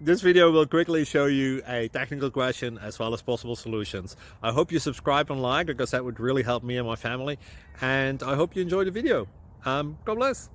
This video will quickly show you a technical question as well as possible solutions. I hope you subscribe and like, because that would really help me and my family. And I hope you enjoy the video. God bless.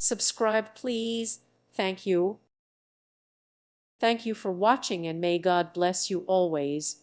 Subscribe, please. Thank you. Thank you for watching, and may God bless you always.